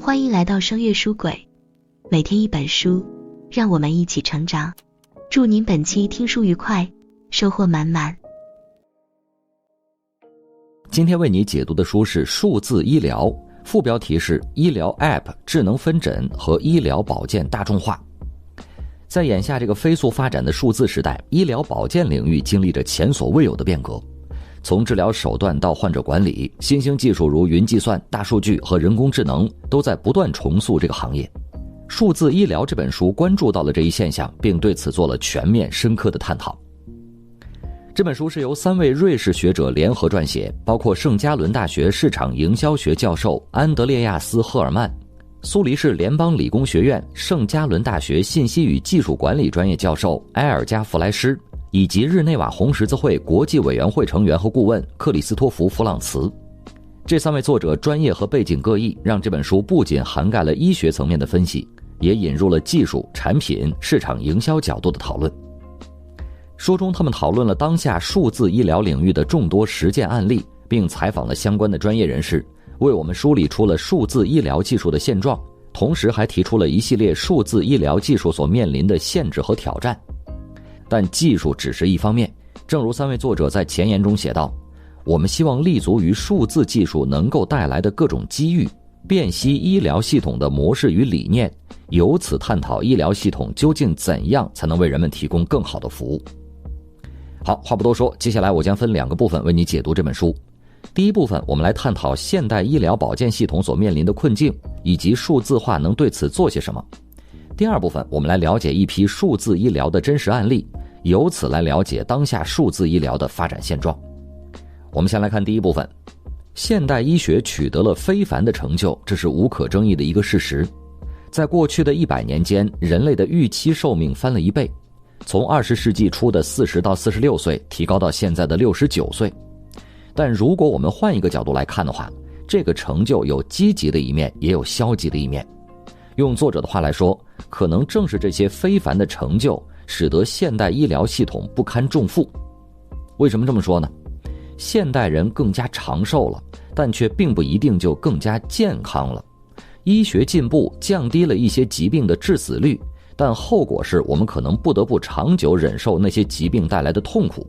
欢迎来到声乐书柜，每天一本书，让我们一起成长。祝您本期听书愉快，收获满满。今天为你解读的书是《数字医疗》，副标题是医疗 App 智能分诊和医疗保健大众化。在眼下这个飞速发展的数字时代，医疗保健领域经历着前所未有的变革。从治疗手段到患者管理，新兴技术如云计算、大数据和人工智能都在不断重塑这个行业。数字医疗这本书关注到了这一现象，并对此做了全面深刻的探讨。这本书是由3位瑞士学者联合撰写，包括圣加伦大学市场营销学教授安德烈亚斯·赫尔曼、苏黎世联邦理工学院圣加伦大学信息与技术管理专业教授埃尔加·弗莱施，以及日内瓦红十字会国际委员会成员和顾问克里斯托弗·弗朗茨。这3位作者专业和背景各异，让这本书不仅涵盖了医学层面的分析，也引入了技术、产品、市场营销角度的讨论。书中他们讨论了当下数字医疗领域的众多实践案例，并采访了相关的专业人士，为我们梳理出了数字医疗技术的现状，同时还提出了一系列数字医疗技术所面临的限制和挑战。但技术只是一方面，正如3位作者在前言中写道，我们希望立足于数字技术能够带来的各种机遇，辨析医疗系统的模式与理念，由此探讨医疗系统究竟怎样才能为人们提供更好的服务。好，话不多说，接下来我将分2个部分为你解读这本书。第一部分，我们来探讨现代医疗保健系统所面临的困境，以及数字化能对此做些什么。第二部分，我们来了解一批数字医疗的真实案例，由此来了解当下数字医疗的发展现状。我们先来看第一部分。现代医学取得了非凡的成就，这是无可争议的一个事实。在过去的100年间，人类的预期寿命翻了1倍，从20世纪初的40到46岁提高到现在的69岁。但如果我们换一个角度来看的话，这个成就有积极的一面，也有消极的一面。用作者的话来说，可能正是这些非凡的成就使得现代医疗系统不堪重负。为什么这么说呢？现代人更加长寿了，但却并不一定就更加健康了。医学进步降低了一些疾病的致死率，但后果是我们可能不得不长久忍受那些疾病带来的痛苦。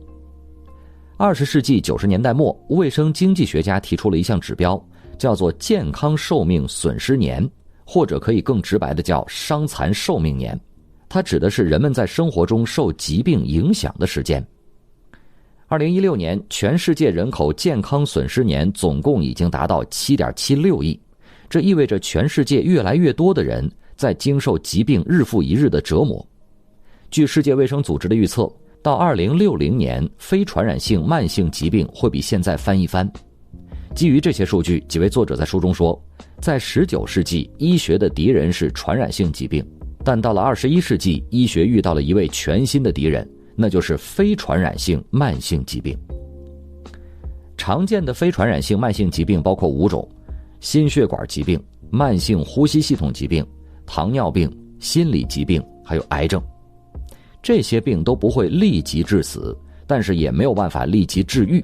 20世纪90年代末，卫生经济学家提出了一项指标，叫做健康寿命损失年，或者可以更直白的叫伤残寿命年。它指的是人们在生活中受疾病影响的时间。2016年，全世界人口健康损失年总共已经达到 7.76 亿，这意味着全世界越来越多的人在经受疾病日复一日的折磨。据世界卫生组织的预测，到2060年，非传染性慢性疾病会比现在翻一番。基于这些数据，几位作者在书中说，在19世纪，医学的敌人是传染性疾病，但到了21世纪，医学遇到了一位全新的敌人，那就是非传染性慢性疾病。常见的非传染性慢性疾病包括5种：心血管疾病、慢性呼吸系统疾病、糖尿病、心理疾病，还有癌症。这些病都不会立即致死，但是也没有办法立即治愈。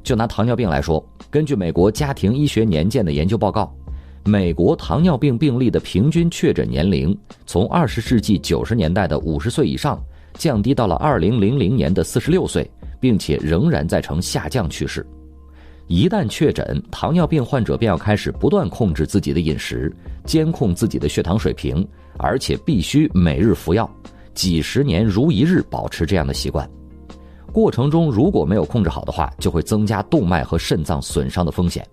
就拿糖尿病来说，根据美国家庭医学年鉴的研究报告，美国糖尿病病例的平均确诊年龄从20世纪90年代的50岁以上降低到了2000年的46岁，并且仍然在呈下降趋势。一旦确诊，糖尿病患者便要开始不断控制自己的饮食，监控自己的血糖水平，而且必须每日服药，几十年如一日保持这样的习惯。过程中如果没有控制好的话，就会增加动脉和肾脏损伤的风险。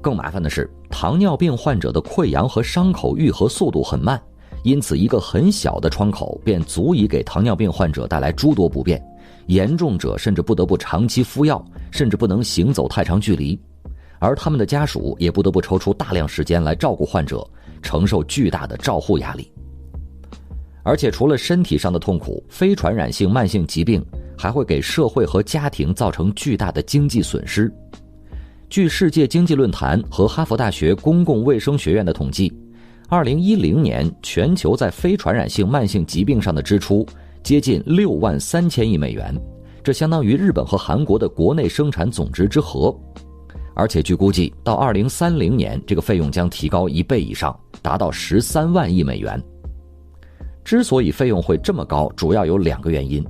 更麻烦的是，糖尿病患者的溃疡和伤口愈合速度很慢，因此一个很小的创口便足以给糖尿病患者带来诸多不便，严重者甚至不得不长期服药，甚至不能行走太长距离，而他们的家属也不得不抽出大量时间来照顾患者，承受巨大的照护压力。而且除了身体上的痛苦，非传染性慢性疾病还会给社会和家庭造成巨大的经济损失。据世界经济论坛和哈佛大学公共卫生学院的统计，2010年全球在非传染性慢性疾病上的支出接近6万3千亿美元，这相当于日本和韩国的国内生产总值之和。而且据估计到2030年这个费用将提高1倍以上，达到13万亿美元。之所以费用会这么高，主要有2个原因。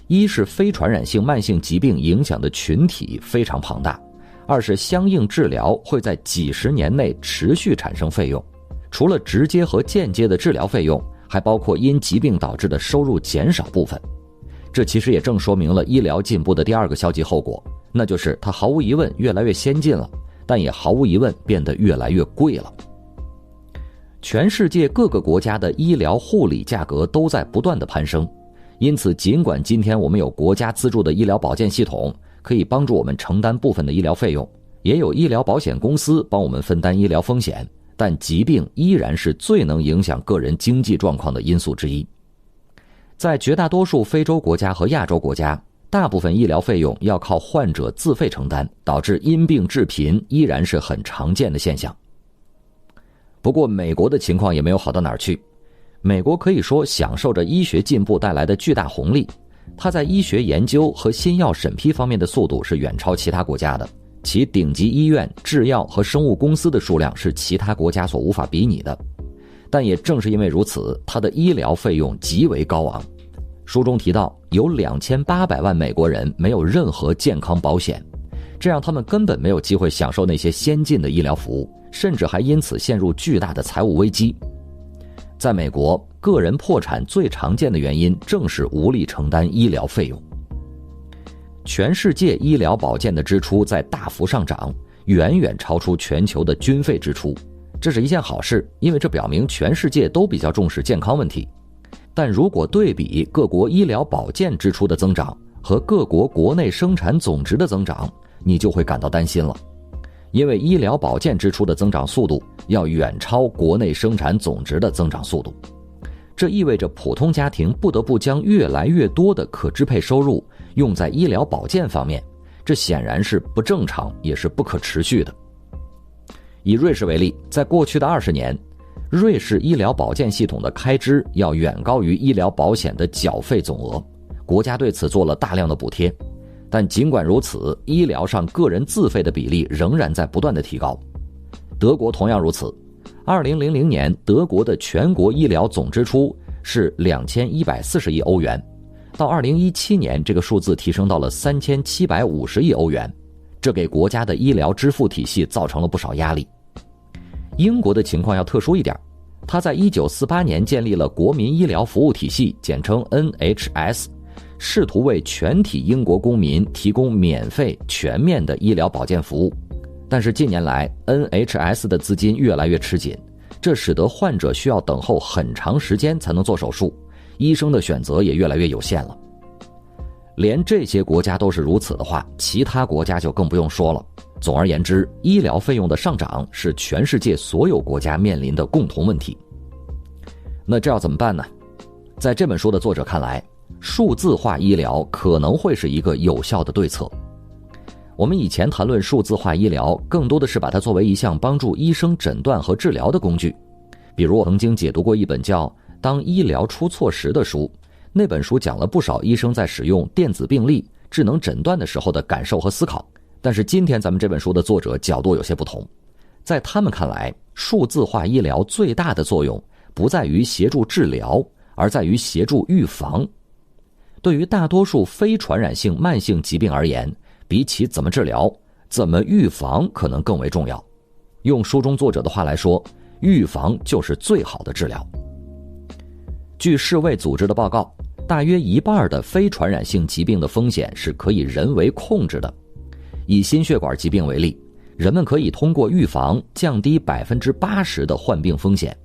一是非传染性慢性疾病影响的群体非常庞大，二是相应治疗会在几十年内持续产生费用，除了直接和间接的治疗费用，还包括因疾病导致的收入减少部分。这其实也正说明了医疗进步的第2个消极后果，那就是它毫无疑问越来越先进了，但也毫无疑问变得越来越贵了。全世界各个国家的医疗护理价格都在不断的攀升，因此尽管今天我们有国家资助的医疗保健系统，可以帮助我们承担部分的医疗费用，也有医疗保险公司帮我们分担医疗风险，但疾病依然是最能影响个人经济状况的因素之一。在绝大多数非洲国家和亚洲国家，大部分医疗费用要靠患者自费承担，导致因病致贫依然是很常见的现象。不过美国的情况也没有好到哪儿去，美国可以说享受着医学进步带来的巨大红利，它在医学研究和新药审批方面的速度是远超其他国家的，其顶级医院、制药和生物公司的数量是其他国家所无法比拟的。但也正是因为如此，它的医疗费用极为高昂。书中提到，有2800万美国人没有任何健康保险，这让他们根本没有机会享受那些先进的医疗服务，甚至还因此陷入巨大的财务危机。在美国，个人破产最常见的原因正是无力承担医疗费用。全世界医疗保健的支出在大幅上涨，远远超出全球的军费支出。这是一件好事，因为这表明全世界都比较重视健康问题。但如果对比各国医疗保健支出的增长和各国国内生产总值的增长，你就会感到担心了。因为医疗保健支出的增长速度要远超国内生产总值的增长速度，这意味着普通家庭不得不将越来越多的可支配收入用在医疗保健方面，这显然是不正常，也是不可持续的。以瑞士为例，在过去的20年，瑞士医疗保健系统的开支要远高于医疗保险的缴费总额，国家对此做了大量的补贴。但尽管如此，医疗上个人自费的比例仍然在不断的提高。德国同样如此，2000年德国的全国医疗总支出是2140亿欧元，到2017年这个数字提升到了3750亿欧元，这给国家的医疗支付体系造成了不少压力。英国的情况要特殊一点，它在1948年建立了国民医疗服务体系，简称 NHS， 试图为全体英国公民提供免费全面的医疗保健服务。但是近年来 NHS 的资金越来越吃紧，这使得患者需要等候很长时间才能做手术，医生的选择也越来越有限了。连这些国家都是如此的话，其他国家就更不用说了。总而言之，医疗费用的上涨是全世界所有国家面临的共同问题。那这要怎么办呢？在这本书的作者看来，数字化医疗可能会是一个有效的对策。我们以前谈论数字化医疗，更多的是把它作为一项帮助医生诊断和治疗的工具。比如我曾经解读过一本叫《当医疗出错时》的书，那本书讲了不少医生在使用电子病历、智能诊断的时候的感受和思考。但是今天咱们这本书的作者角度有些不同，在他们看来，数字化医疗最大的作用不在于协助治疗，而在于协助预防。对于大多数非传染性慢性疾病而言，比起怎么治疗，怎么预防可能更为重要。用书中作者的话来说，预防就是最好的治疗。据世卫组织的报告，大约一半的非传染性疾病的风险是可以人为控制的。以心血管疾病为例，人们可以通过预防降低80%的患病风险。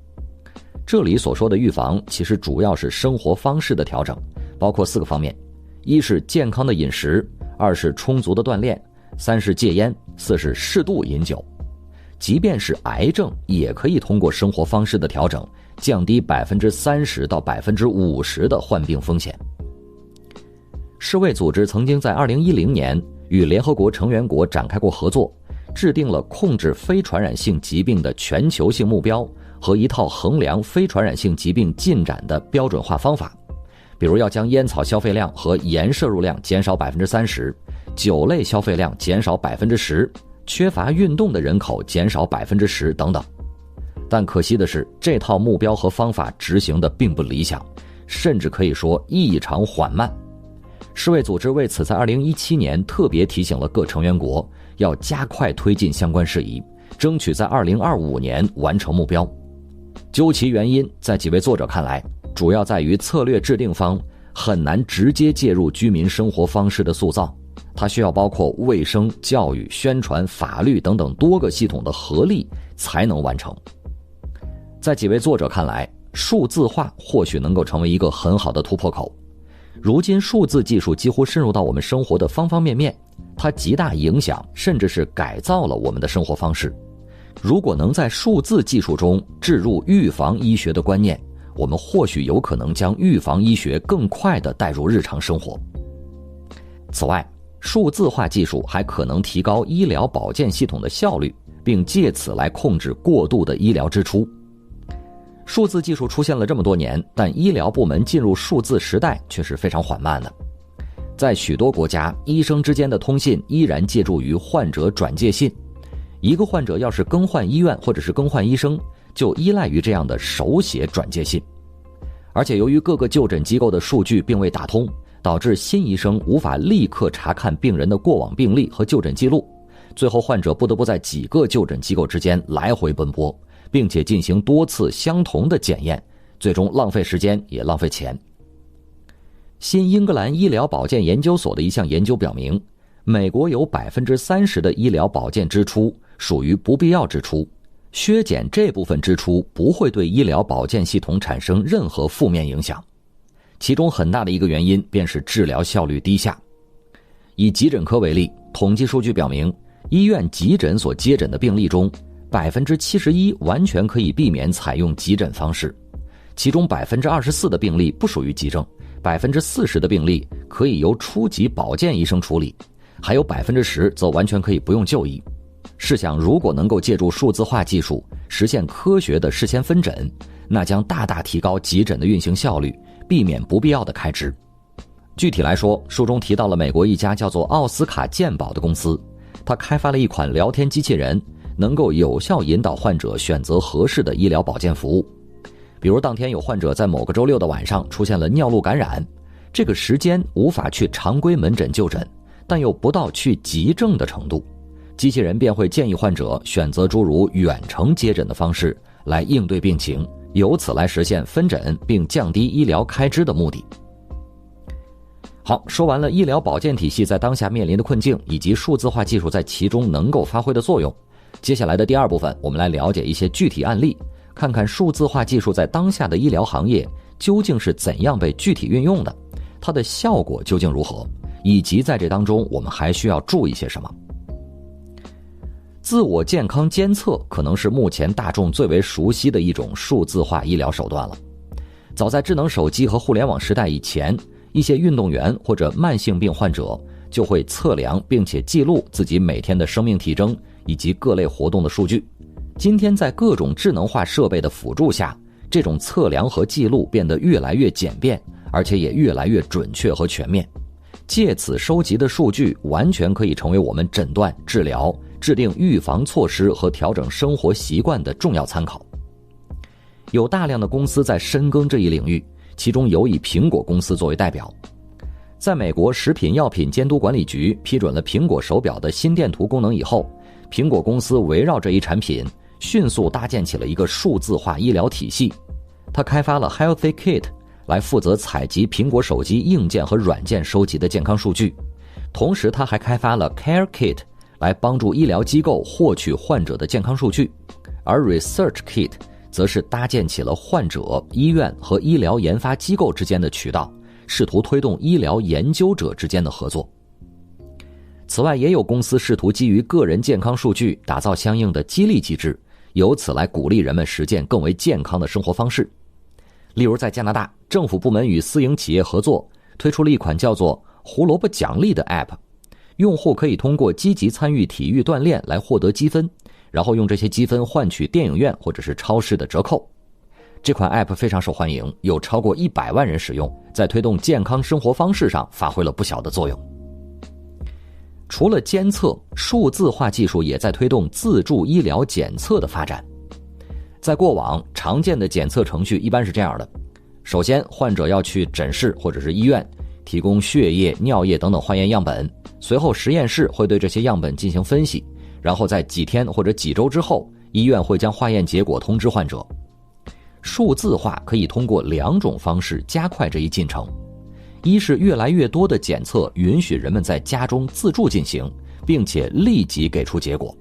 这里所说的预防其实主要是生活方式的调整，包括4个方面：一是健康的饮食，2是充足的锻炼，3是戒烟，4是适度饮酒。即便是癌症，也可以通过生活方式的调整，降低30%到50%的患病风险。世卫组织曾经在2010年与联合国成员国展开过合作，制定了控制非传染性疾病的全球性目标和一套衡量非传染性疾病进展的标准化方法。比如要将烟草消费量和盐摄入量减少30%，酒类消费量减少10%，缺乏运动的人口减少 10% 等等。但可惜的是，这套目标和方法执行的并不理想，甚至可以说异常缓慢。世卫组织为此在2017年特别提醒了各成员国，要加快推进相关事宜，争取在2025年完成目标。究其原因，在几位作者看来，主要在于策略制定方很难直接介入居民生活方式的塑造，它需要包括卫生、教育、宣传、法律等等多个系统的合力才能完成。在几位作者看来，数字化或许能够成为一个很好的突破口。如今数字技术几乎深入到我们生活的方方面面，它极大影响甚至是改造了我们的生活方式。如果能在数字技术中置入预防医学的观念，我们或许有可能将预防医学更快地带入日常生活。此外，数字化技术还可能提高医疗保健系统的效率，并借此来控制过度的医疗支出。数字技术出现了这么多年，但医疗部门进入数字时代却是非常缓慢的。在许多国家，医生之间的通信依然借助于患者转介信。一个患者要是更换医院或者是更换医生，就依赖于这样的手写转介信。而且由于各个就诊机构的数据并未打通，导致新医生无法立刻查看病人的过往病历和就诊记录，最后患者不得不在几个就诊机构之间来回奔波，并且进行多次相同的检验，最终浪费时间也浪费钱。新英格兰医疗保健研究所的一项研究表明，美国有 30% 的医疗保健支出属于不必要支出，削减这部分支出不会对医疗保健系统产生任何负面影响。其中很大的一个原因便是治疗效率低下。以急诊科为例，统计数据表明，医院急诊所接诊的病例中，71%完全可以避免采用急诊方式，其中24%的病例不属于急症，40%的病例可以由初级保健医生处理，还有10%则完全可以不用就医。试想，如果能够借助数字化技术实现科学的事先分诊，那将大大提高急诊的运行效率，避免不必要的开支。具体来说，书中提到了美国一家叫做奥斯卡健保的公司，它开发了一款聊天机器人，能够有效引导患者选择合适的医疗保健服务。比如当天有患者在某个周六的晚上出现了尿路感染，这个时间无法去常规门诊就诊，但又不到去急症的程度，机器人便会建议患者选择诸如远程接诊的方式来应对病情，由此来实现分诊并降低医疗开支的目的。好，说完了医疗保健体系在当下面临的困境，以及数字化技术在其中能够发挥的作用。接下来的第二部分，我们来了解一些具体案例，看看数字化技术在当下的医疗行业究竟是怎样被具体运用的，它的效果究竟如何，以及在这当中我们还需要注意些什么。自我健康监测可能是目前大众最为熟悉的一种数字化医疗手段了。早在智能手机和互联网时代以前，一些运动员或者慢性病患者就会测量并且记录自己每天的生命体征以及各类活动的数据。今天在各种智能化设备的辅助下，这种测量和记录变得越来越简便，而且也越来越准确和全面。借此收集的数据完全可以成为我们诊断、治疗、制定预防措施和调整生活习惯的重要参考。有大量的公司在深耕这一领域，其中有以苹果公司作为代表。在美国食品药品监督管理局批准了苹果手表的心电图功能以后，苹果公司围绕这一产品迅速搭建起了一个数字化医疗体系。它开发了 Healthy Kit 来负责采集苹果手机硬件和软件收集的健康数据，同时它还开发了 Care Kit 来帮助医疗机构获取患者的健康数据，而 Research Kit 则是搭建起了患者、医院和医疗研发机构之间的渠道，试图推动医疗研究者之间的合作。此外，也有公司试图基于个人健康数据打造相应的激励机制，由此来鼓励人们实践更为健康的生活方式。例如在加拿大，政府部门与私营企业合作，推出了一款叫做胡萝卜奖励的 App， 用户可以通过积极参与体育锻炼来获得积分，然后用这些积分换取电影院或者是超市的折扣。这款 App 非常受欢迎，有超过100万人使用，在推动健康生活方式上发挥了不小的作用。除了监测，数字化技术也在推动自助医疗检测的发展。在过往，常见的检测程序一般是这样的：首先，患者要去诊室或者是医院提供血液、尿液等等化验样本，随后实验室会对这些样本进行分析，然后在几天或者几周之后，医院会将化验结果通知患者。数字化可以通过2种方式加快这一进程。一是越来越多的检测允许人们在家中自助进行，并且立即给出结果；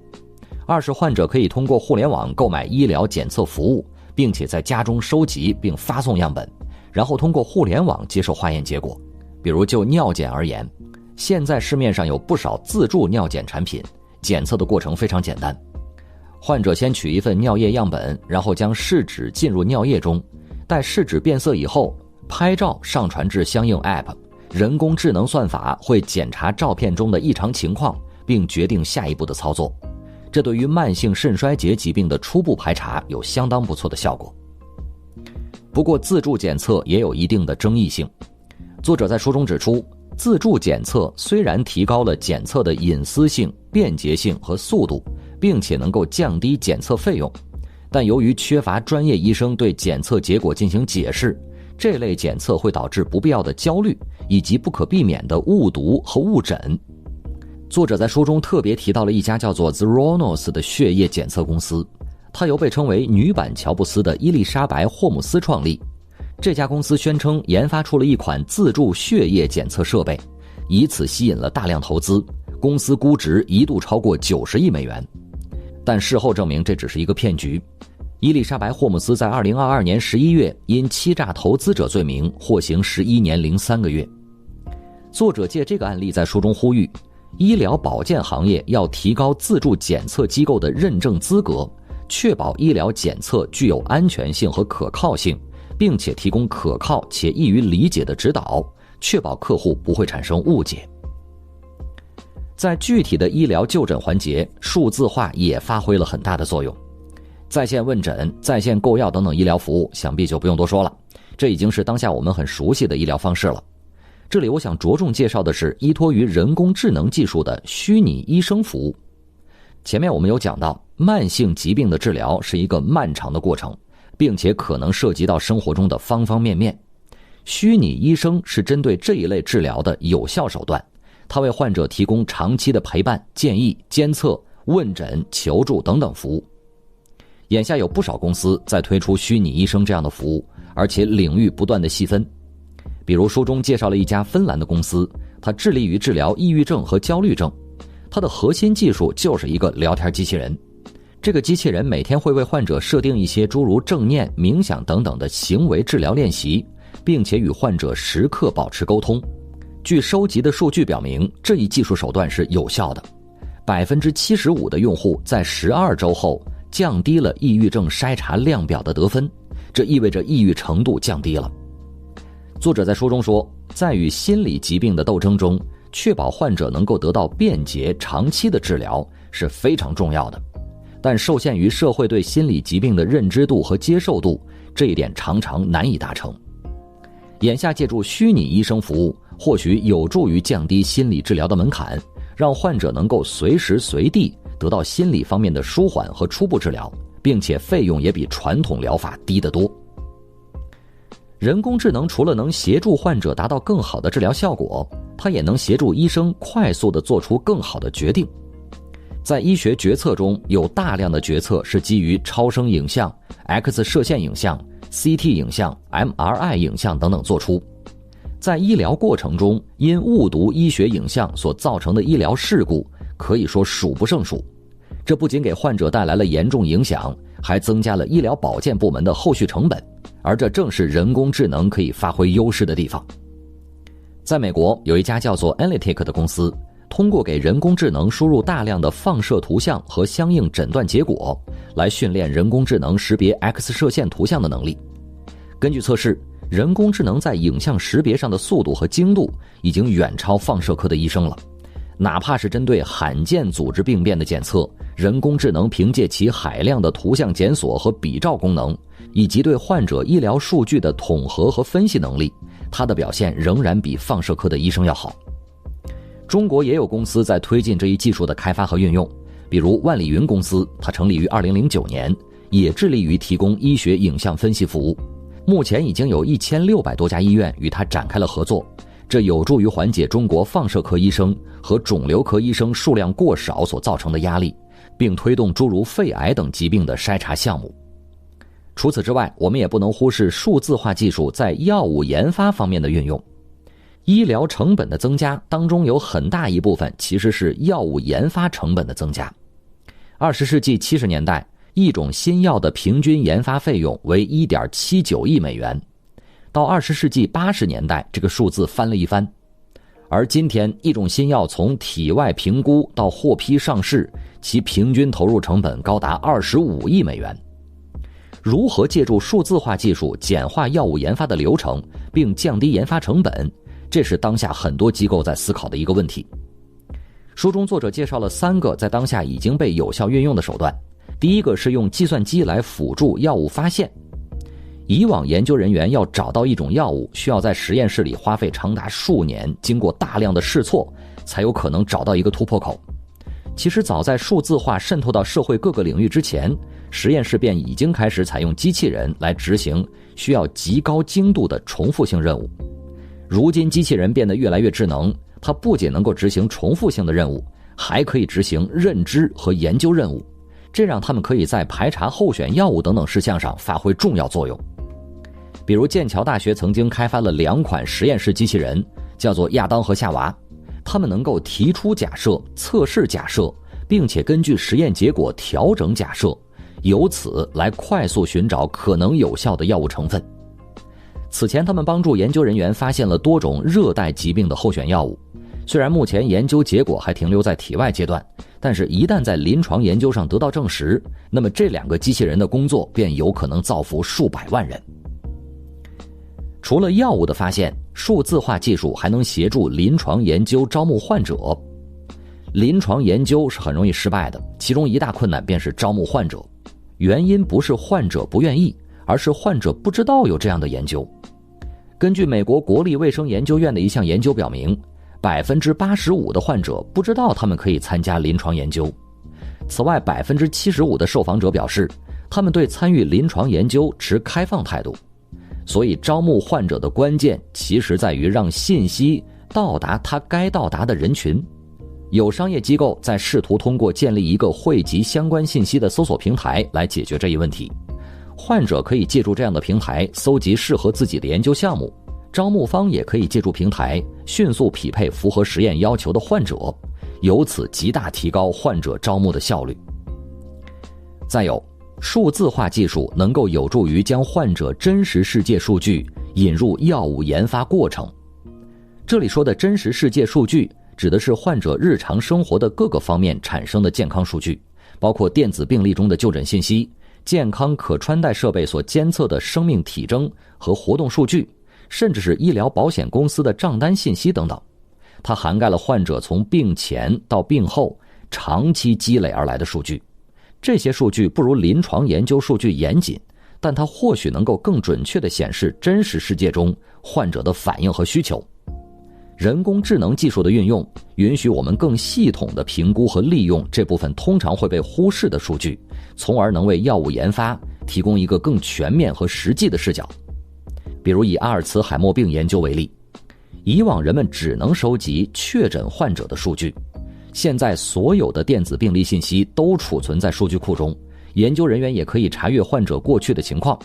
二是患者可以通过互联网购买医疗检测服务，并且在家中收集并发送样本，然后通过互联网接受化验结果。比如就尿检而言，现在市面上有不少自助尿检产品，检测的过程非常简单。患者先取一份尿液样本，然后将试纸进入尿液中，待试纸变色以后，拍照上传至相应 App， 人工智能算法会检查照片中的异常情况，并决定下一步的操作。这对于慢性肾衰竭疾病的初步排查有相当不错的效果。不过自助检测也有一定的争议性。作者在书中指出，自助检测虽然提高了检测的隐私性、便捷性和速度，并且能够降低检测费用，但由于缺乏专业医生对检测结果进行解释，这类检测会导致不必要的焦虑，以及不可避免的误读和误诊。作者在书中特别提到了一家叫做 Zeronos 的血液检测公司，它由被称为女版乔布斯的伊丽莎白·霍姆斯创立。这家公司宣称研发出了一款自助血液检测设备，以此吸引了大量投资，公司估值一度超过90亿美元。但事后证明这只是一个骗局。伊丽莎白·霍姆斯在2022年11月因欺诈投资者罪名获刑11年零3个月。作者借这个案例在书中呼吁，医疗保健行业要提高自助检测机构的认证资格，确保医疗检测具有安全性和可靠性，并且提供可靠且易于理解的指导，确保客户不会产生误解。在具体的医疗就诊环节，数字化也发挥了很大的作用。在线问诊、在线购药等等医疗服务，想必就不用多说了，这已经是当下我们很熟悉的医疗方式了。这里我想着重介绍的是依托于人工智能技术的虚拟医生服务。前面我们有讲到，慢性疾病的治疗是一个漫长的过程，并且可能涉及到生活中的方方面面。虚拟医生是针对这一类治疗的有效手段，它为患者提供长期的陪伴、建议、监测、问诊、求助等等服务。眼下有不少公司在推出虚拟医生这样的服务，而且领域不断的细分。比如书中介绍了一家芬兰的公司，它致力于治疗抑郁症和焦虑症。它的核心技术就是一个聊天机器人。这个机器人每天会为患者设定一些诸如正念、冥想等等的行为治疗练习，并且与患者时刻保持沟通。据收集的数据表明，这一技术手段是有效的。75%的用户在12周后降低了抑郁症筛查量表的得分，这意味着抑郁程度降低了。作者在书中说，在与心理疾病的斗争中，确保患者能够得到便捷、长期的治疗是非常重要的。但受限于社会对心理疾病的认知度和接受度，这一点常常难以达成。眼下借助虚拟医生服务，或许有助于降低心理治疗的门槛，让患者能够随时随地得到心理方面的舒缓和初步治疗，并且费用也比传统疗法低得多。人工智能除了能协助患者达到更好的治疗效果，它也能协助医生快速地做出更好的决定。在医学决策中，有大量的决策是基于超声影像、X 射线影像、CT 影像、MRI 影像等等做出。在医疗过程中，因误读医学影像所造成的医疗事故可以说数不胜数。这不仅给患者带来了严重影响，还增加了医疗保健部门的后续成本，而这正是人工智能可以发挥优势的地方。在美国，有一家叫做 Analytic 的公司，通过给人工智能输入大量的放射图像和相应诊断结果，来训练人工智能识别 X 射线图像的能力。根据测试，人工智能在影像识别上的速度和精度已经远超放射科的医生了。哪怕是针对罕见组织病变的检测，人工智能凭借其海量的图像检索和比照功能，以及对患者医疗数据的统合和分析能力，它的表现仍然比放射科的医生要好。中国也有公司在推进这一技术的开发和运用，比如万里云公司，它成立于2009年，也致力于提供医学影像分析服务。目前已经有1600多家医院与它展开了合作，这有助于缓解中国放射科医生和肿瘤科医生数量过少所造成的压力，并推动诸如肺癌等疾病的筛查项目。除此之外，我们也不能忽视数字化技术在药物研发方面的运用。医疗成本的增加当中有很大一部分其实是药物研发成本的增加。20世纪70年代，一种新药的平均研发费用为 1.79 亿美元，到20世纪80年代，这个数字翻了一番。而今天，一种新药从体外评估到获批上市，其平均投入成本高达25亿美元。如何借助数字化技术简化药物研发的流程，并降低研发成本，这是当下很多机构在思考的一个问题。书中作者介绍了3个在当下已经被有效运用的手段。第一个是用计算机来辅助药物发现。以往研究人员要找到一种药物，需要在实验室里花费长达数年，经过大量的试错，才有可能找到一个突破口。其实早在数字化渗透到社会各个领域之前，实验室便已经开始采用机器人来执行需要极高精度的重复性任务。如今机器人变得越来越智能，它不仅能够执行重复性的任务，还可以执行认知和研究任务，这让他们可以在排查候选药物等等事项上发挥重要作用。比如剑桥大学曾经开发了2款实验室机器人，叫做亚当和夏娃，他们能够提出假设、测试假设，并且根据实验结果调整假设，由此来快速寻找可能有效的药物成分。此前他们帮助研究人员发现了多种热带疾病的候选药物，虽然目前研究结果还停留在体外阶段，但是一旦在临床研究上得到证实，那么这2个机器人的工作便有可能造福数百万人。除了药物的发现，数字化技术还能协助临床研究招募患者。临床研究是很容易失败的，其中一大困难便是招募患者。原因不是患者不愿意，而是患者不知道有这样的研究。根据美国国立卫生研究院的一项研究表明，85%的患者不知道他们可以参加临床研究。此外，75%的受访者表示，他们对参与临床研究持开放态度。所以招募患者的关键其实在于让信息到达他该到达的人群。有商业机构在试图通过建立一个汇集相关信息的搜索平台来解决这一问题。患者可以借助这样的平台搜集适合自己的研究项目，招募方也可以借助平台迅速匹配符合实验要求的患者，由此极大提高患者招募的效率。再有，数字化技术能够有助于将患者真实世界数据引入药物研发过程。这里说的真实世界数据指的是患者日常生活的各个方面产生的健康数据，包括电子病历中的就诊信息、健康可穿戴设备所监测的生命体征和活动数据，甚至是医疗保险公司的账单信息等等。它涵盖了患者从病前到病后长期积累而来的数据。这些数据不如临床研究数据严谨，但它或许能够更准确地显示真实世界中患者的反应和需求。人工智能技术的运用，允许我们更系统地评估和利用这部分通常会被忽视的数据，从而能为药物研发提供一个更全面和实际的视角。比如以阿尔茨海默病研究为例，以往人们只能收集确诊患者的数据，现在所有的电子病历信息都储存在数据库中，研究人员也可以查阅患者过去的情况。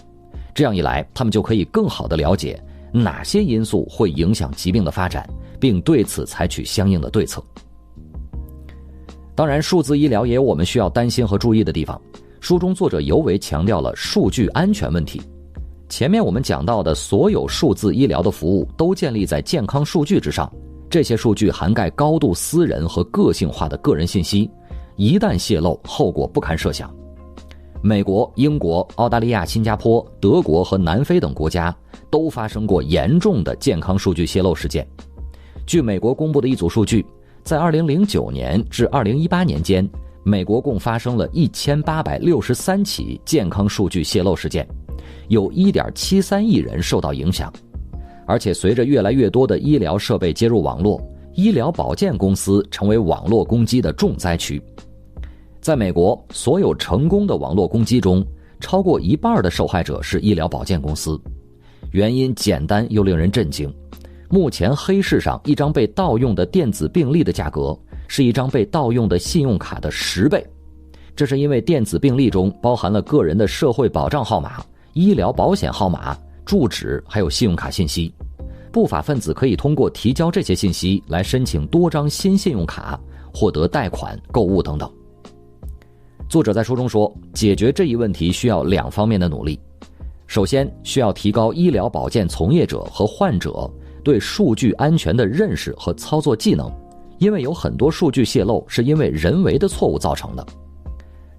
这样一来，他们就可以更好地了解哪些因素会影响疾病的发展，并对此采取相应的对策。当然，数字医疗也有我们需要担心和注意的地方。书中作者尤为强调了数据安全问题。前面我们讲到的所有数字医疗的服务都建立在健康数据之上，这些数据涵盖高度私人和个性化的个人信息，一旦泄露，后果不堪设想。美国、英国、澳大利亚、新加坡、德国和南非等国家都发生过严重的健康数据泄露事件。据美国公布的一组数据，在2009年至2018年间，美国共发生了1863起健康数据泄露事件，有 1.73亿人受到影响。而且随着越来越多的医疗设备接入网络，医疗保健公司成为网络攻击的重灾区。在美国，所有成功的网络攻击中，超过一半的受害者是医疗保健公司。原因简单又令人震惊。目前黑市上一张被盗用的电子病历的价格是一张被盗用的信用卡的10倍。这是因为电子病历中包含了个人的社会保障号码、医疗保险号码、住址还有信用卡信息。不法分子可以通过提交这些信息来申请多张新信用卡，获得贷款、购物等等。作者在书中说，解决这一问题需要2方面的努力。首先，需要提高医疗保健从业者和患者对数据安全的认识和操作技能，因为有很多数据泄露是因为人为的错误造成的。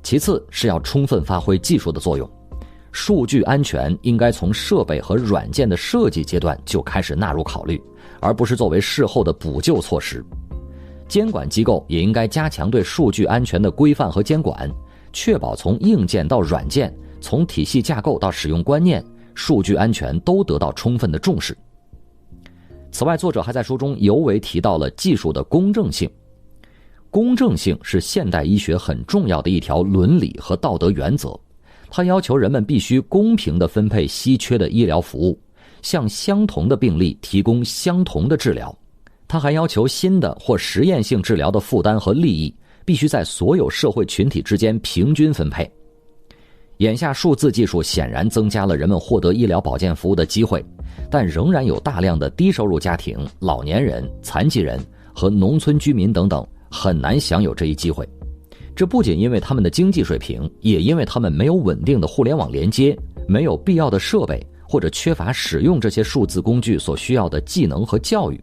其次是要充分发挥技术的作用，数据安全应该从设备和软件的设计阶段就开始纳入考虑，而不是作为事后的补救措施。监管机构也应该加强对数据安全的规范和监管，确保从硬件到软件，从体系架构到使用观念，数据安全都得到充分的重视。此外，作者还在书中尤为提到了技术的公正性。公正性是现代医学很重要的一条伦理和道德原则，它要求人们必须公平地分配稀缺的医疗服务，向相同的病例提供相同的治疗。它还要求新的或实验性治疗的负担和利益必须在所有社会群体之间平均分配。眼下数字技术显然增加了人们获得医疗保健服务的机会，但仍然有大量的低收入家庭、老年人、残疾人和农村居民等等很难享有这一机会。这不仅因为他们的经济水平，也因为他们没有稳定的互联网连接，没有必要的设备，或者缺乏使用这些数字工具所需要的技能和教育。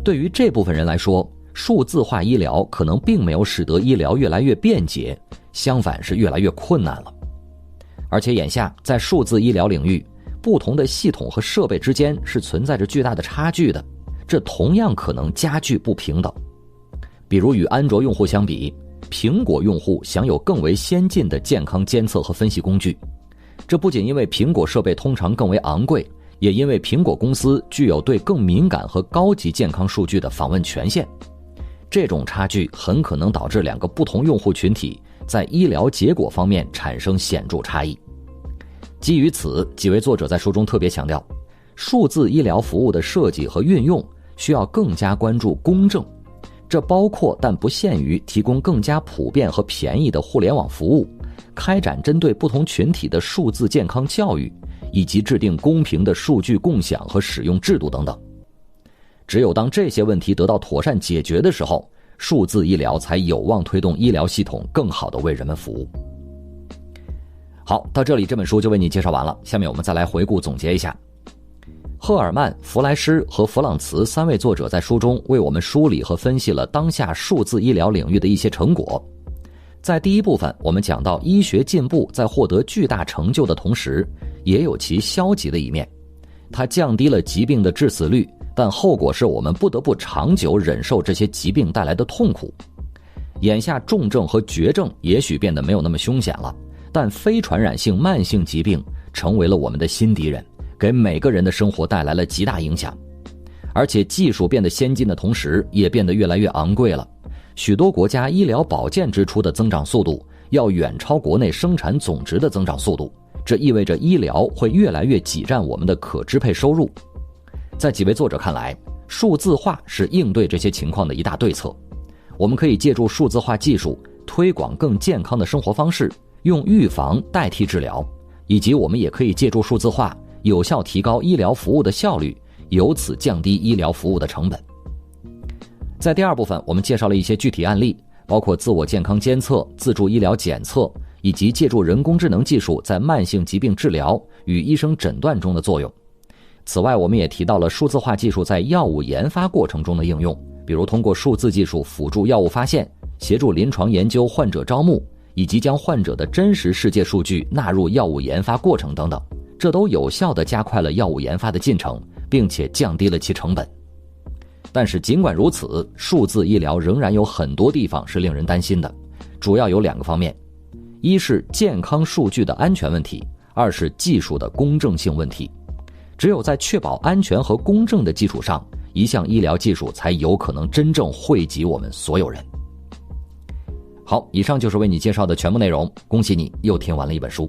对于这部分人来说，数字化医疗可能并没有使得医疗越来越便捷，相反是越来越困难了。而且眼下在数字医疗领域，不同的系统和设备之间是存在着巨大的差距的，这同样可能加剧不平等。比如与安卓用户相比，苹果用户享有更为先进的健康监测和分析工具。这不仅因为苹果设备通常更为昂贵，也因为苹果公司具有对更敏感和高级健康数据的访问权限。这种差距很可能导致2个不同用户群体在医疗结果方面产生显著差异。基于此，几位作者在书中特别强调，数字医疗服务的设计和运用需要更加关注公正，这包括但不限于提供更加普遍和便宜的互联网服务，开展针对不同群体的数字健康教育，以及制定公平的数据共享和使用制度等等。只有当这些问题得到妥善解决的时候，数字医疗才有望推动医疗系统更好地为人们服务。好，到这里这本书就为你介绍完了，下面我们再来回顾总结一下。赫尔曼、弗莱施和弗朗茨3位作者在书中为我们梳理和分析了当下数字医疗领域的一些成果。在第一部分，我们讲到医学进步在获得巨大成就的同时，也有其消极的一面。它降低了疾病的致死率，但后果是我们不得不长久忍受这些疾病带来的痛苦。眼下重症和绝症也许变得没有那么凶险了，但非传染性慢性疾病成为了我们的新敌人，给每个人的生活带来了极大影响。而且技术变得先进的同时，也变得越来越昂贵了。许多国家医疗保健支出的增长速度要远超国内生产总值的增长速度，这意味着医疗会越来越挤占我们的可支配收入。在几位作者看来，数字化是应对这些情况的一大对策。我们可以借助数字化技术推广更健康的生活方式，用预防代替治疗，以及我们也可以借助数字化有效提高医疗服务的效率，由此降低医疗服务的成本。在第二部分，我们介绍了一些具体案例，包括自我健康监测、自助医疗检测，以及借助人工智能技术在慢性疾病治疗与医生诊断中的作用。此外，我们也提到了数字化技术在药物研发过程中的应用，比如通过数字技术辅助药物发现，协助临床研究、患者招募，以及将患者的真实世界数据纳入药物研发过程等等，这都有效地加快了药物研发的进程，并且降低了其成本。但是尽管如此，数字医疗仍然有很多地方是令人担心的，主要有2个方面：一是健康数据的安全问题，二是技术的公正性问题。只有在确保安全和公正的基础上，一项医疗技术才有可能真正惠及我们所有人。好，以上就是为你介绍的全部内容，恭喜你又听完了一本书。